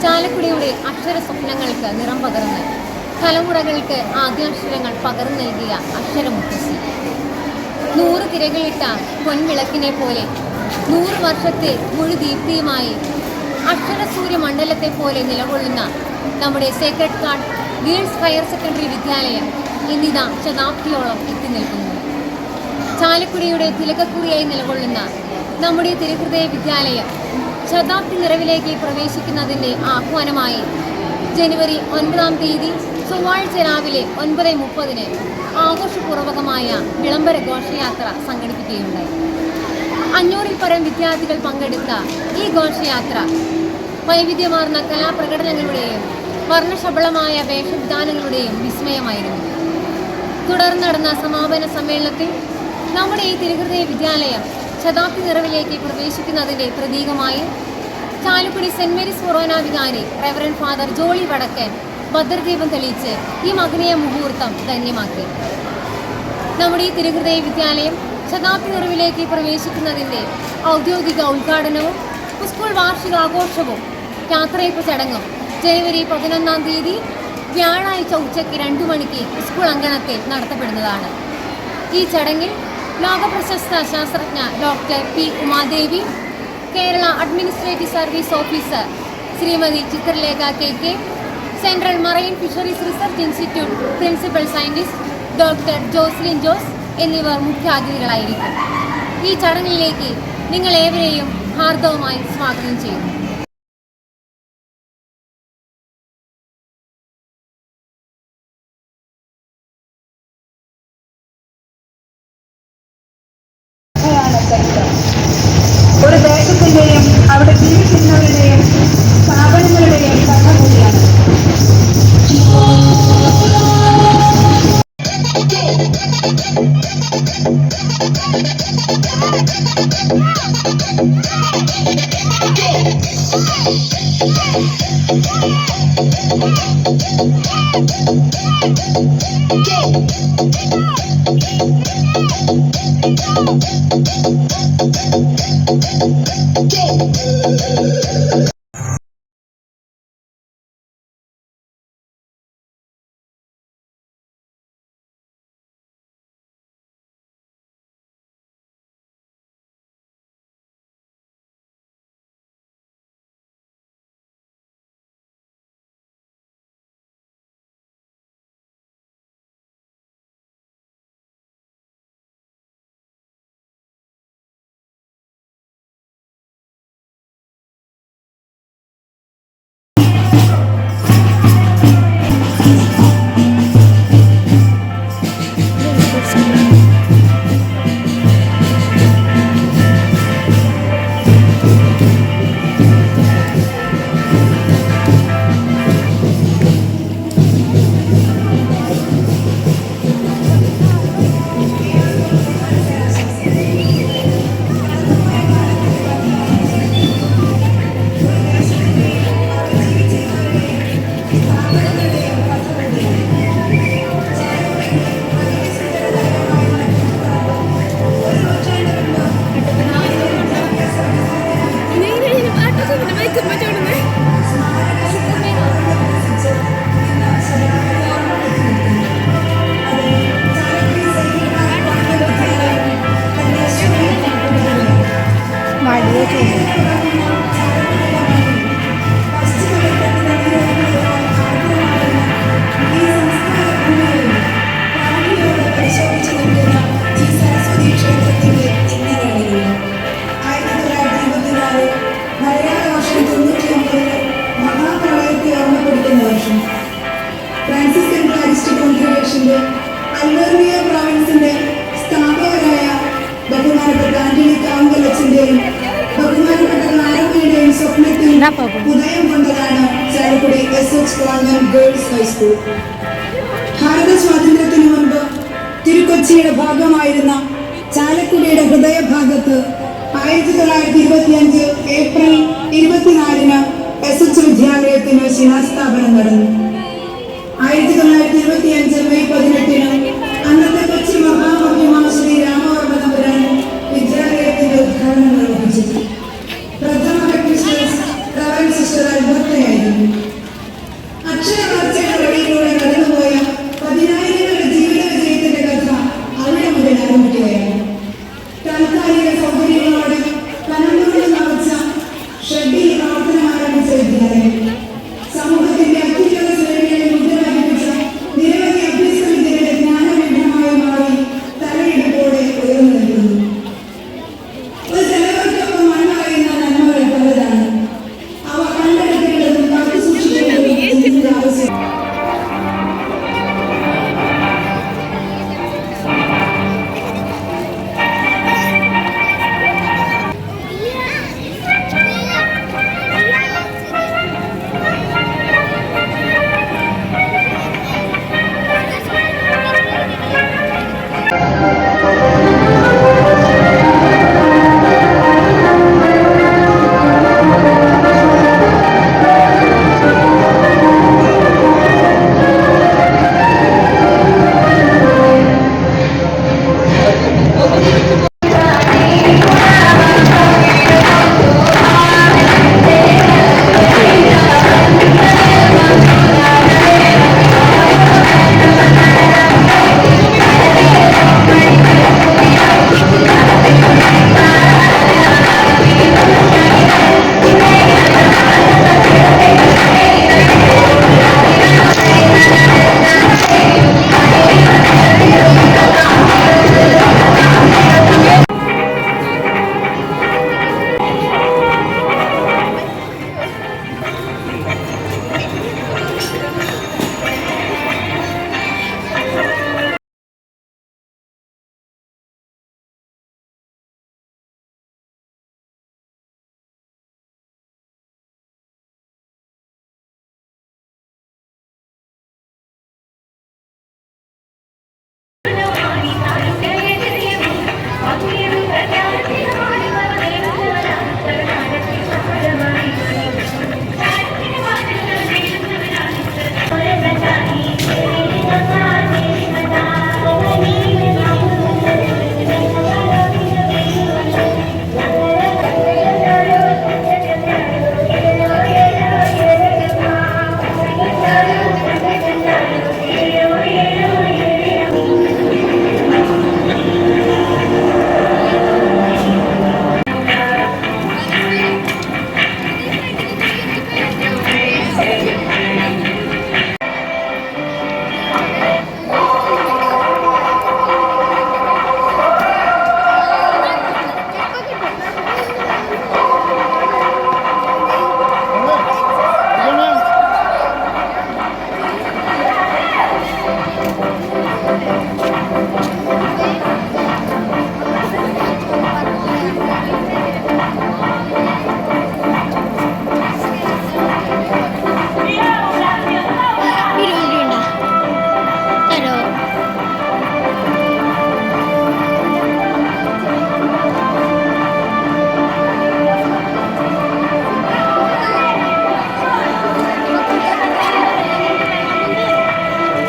ചാലക്കുടിയുടെ അക്ഷര സ്വപ്നങ്ങൾക്ക് നിറം പകർന്ന് തലമുറകൾക്ക് ആദ്യാക്ഷരങ്ങൾ പകർന്നു നൽകിയ അക്ഷരമുത്തശ്ശി. 100 തിരകളിട്ട പൊൻവിളക്കിനെ പോലെ 100 വർഷത്തെ മുഴുദീപ്തിയുമായി അക്ഷരസൂര്യ മണ്ഡലത്തെ പോലെ നിലകൊള്ളുന്ന നമ്മുടെ Sacred heart girls higher secondary വിദ്യാലയം ഇന്നിതാ ശതാബ്ദിയോളം എത്തി നിൽക്കുന്നു. ചാലക്കുടിയുടെ തിലകക്കുറിയായി നിലകൊള്ളുന്ന നമ്മുടെ തിരുഹൃദയ വിദ്യാലയം ശതാബ്ദി നിറവിലേക്ക് പ്രവേശിക്കുന്നതിൻ്റെ ആഹ്വാനമായി ജനുവരി 9-ാം തീയതി ചൊവ്വാഴ്ച രാവിലെ 9:30 ആഘോഷപൂർവകമായ വിളംബര ഘോഷയാത്ര സംഘടിപ്പിക്കുകയുണ്ടായി. 500-ൽ പരം വിദ്യാർത്ഥികൾ പങ്കെടുത്ത ഈ ഘോഷയാത്ര വൈവിധ്യമാർന്ന കലാപ്രകടനങ്ങളുടെയും വർണ്ണശബളമായ വേഷവിധാനങ്ങളുടെയും വിസ്മയമായിരുന്നു. തുടർന്ന് നടന്ന സമാപന സമ്മേളനത്തിൽ നമ്മുടെ ഈ തിരുഹൃദയ വിദ്യാലയം ശതാബ്ദി നിറവിലേക്ക് പ്രവേശിക്കുന്നതിൻ്റെ പ്രതീകമായി ചാലക്കുടി സെന്റ് മേരീസ് ഫൊറോന വികാരി റെവറൻഡ് ഫാദർ ജോളി വടക്കൻ ഭദ്രദീപം തെളിയിച്ച് ഈ മഹനീയ മുഹൂർത്തം ധന്യമാക്കി. നമ്മുടെ ഈ തിരുഹൃദയ വിദ്യാലയം ശതാബ്ദി നിറവിലേക്ക് പ്രവേശിക്കുന്നതിൻ്റെ ഔദ്യോഗിക ഉദ്ഘാടനവും സ്കൂൾ വാർഷികാഘോഷവും യാത്രയപ്പ് ചടങ്ങും ജനുവരി 11-ാം തീയതി വ്യാഴാഴ്ച ഉച്ചയ്ക്ക് 2 മണിക്ക് സ്കൂൾ അങ്കണത്തിൽ നടത്തപ്പെടുന്നതാണ്. ഈ ചടങ്ങിൽ ലോകപ്രശസ്ത ശാസ്ത്രജ്ഞ doctor P Umadevi, Kerala administrative service officer Shrimati Chitralekha K, central marine fisheries research institute principal scientist doctor Joslin Jose എന്നിവർ മുഖ്യാതിഥികളായിരിക്കും. ഈ ചടങ്ങിലേക്ക് നിങ്ങളേവരെയും ഹാർദവമായി സ്വാഗതം ചെയ്യുന്നു. ഒരു ദേശത്തിന്റെയും അവിടെ ജീവിക്കുന്നവരുടെയും സ്ഥാപനങ്ങളുടെയും കഥ കൂടിയാണ്. അൽവേറിയ പ്രോവിൻസിന്റെ സ്ഥാപകരായ ബഹുമാനപ്പെട്ട ആന്റണി കാങ്കലച്ചന്റെയും ബഹുമാനപ്പെട്ട നാരങ്ങയുടെയും സ്വപ്നത്തിൽ ഉദയം കൊണ്ടതാണ് Chalakudy SH convent girls high school. ഭാരത സ്വാതന്ത്ര്യത്തിനു മുൻപ് തിരുക്കൊച്ചിയുടെ ഭാഗമായിരുന്ന ചാലക്കുടിയുടെ ഹൃദയഭാഗത്ത് 1925 ഏപ്രിൽ 24-ന് SH വിദ്യാലയത്തിന് ശിലാസ്ഥാപനം നടന്നു. 1925 മെയ് 18-ന് അന്നത്തെ കൊച്ചി മഹാമഹിമ ശ്രീ രാമവർമ്മ തമ്പുരാൻ വിദ്യാലയത്തിന്റെ ഉദ്ഘാടനം നിർവഹിച്ചു. പ്രഥമ ഹെഡ്മിസ്ട്രസ് റവറൻഡ് സിസ്റ്റർ അൽബർട്ടയായിരുന്നു. നമസ്കാരം.